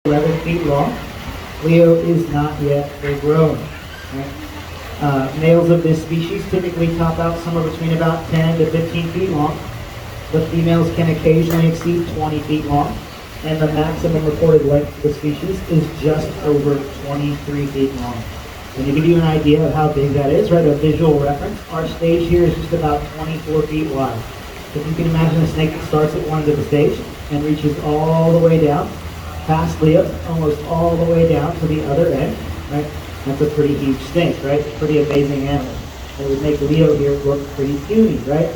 11 feet long. Leo is not yet full grown. Right? Males of this species typically top out somewhere between about 10 to 15 feet long. The females can occasionally exceed 20 feet long, and the maximum recorded length of the species is just over 23 feet long. And to give you an idea of how big that is, right, a visual reference, our stage here is just about 24 feet wide. So if you can imagine a snake that starts at one end of the stage and reaches all the way down, past Leo, almost all the way down to the other end, right? That's a pretty huge snake, right? Pretty amazing animal. It would make Leo here look pretty puny, right?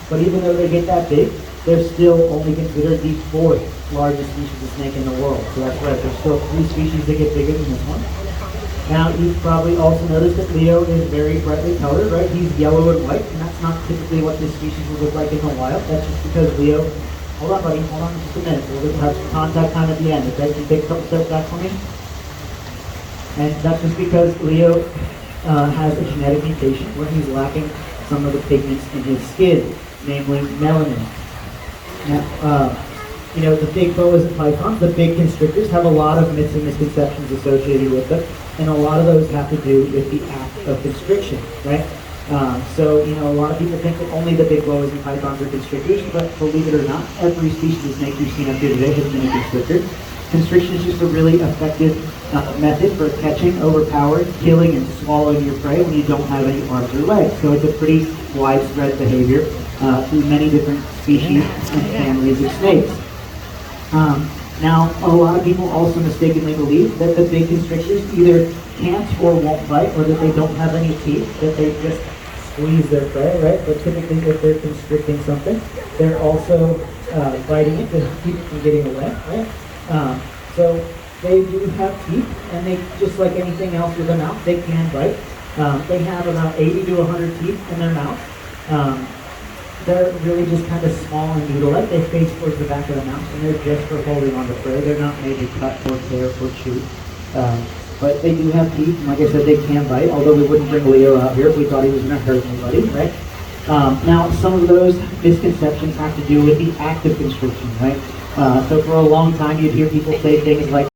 But even though they get that big, they're still only considered the fourth largest species of snake in the world. So that's right, there's still 3 species that get bigger than this one. Now, you've probably also noticed that Leo is very brightly colored, right? He's yellow and white, and that's not typically what this species would look like in the wild. That's just because Leo... Hold on, buddy. Hold on just a minute. We'll have some contact time at the end, okay? Can you take a couple steps back for me? And that's just because Leo has a genetic mutation where he's lacking some of the pigments in his skin, namely melanin. Now, the big boas and pythons, the big constrictors, have a lot of myths and misconceptions associated with them, and a lot of those have to do with the act of constriction, right? A lot of people think that only the big boas and pythons are constrictors, but believe it or not, every species of snake you've seen up here today has been a constrictor. Constriction is just a really effective method for catching, overpowering, killing, and swallowing your prey when you don't have any arms or legs. So it's a pretty widespread behavior through many different species and families of snakes. Now, a lot of people also mistakenly believe that the big constrictors either can't or won't bite, or that they don't have any teeth, that they just squeeze their prey, right? But typically, if they're constricting something, they're also biting it to keep it from getting away, right? So they do have teeth, and they, just like anything else with a mouth, they can bite. They have about 80 to 100 teeth in their mouth. They're really just kind of small and needle-like. They face towards the back of the mouth, and they're just for holding on to prey. They're not made to cut or tear or chew. But they do have teeth, and like I said, they can bite, although we wouldn't bring Leo out here if we thought he was going to hurt anybody, right? Now, some of those misconceptions have to do with the act of constriction, right? So for a long time, you'd hear people say things like,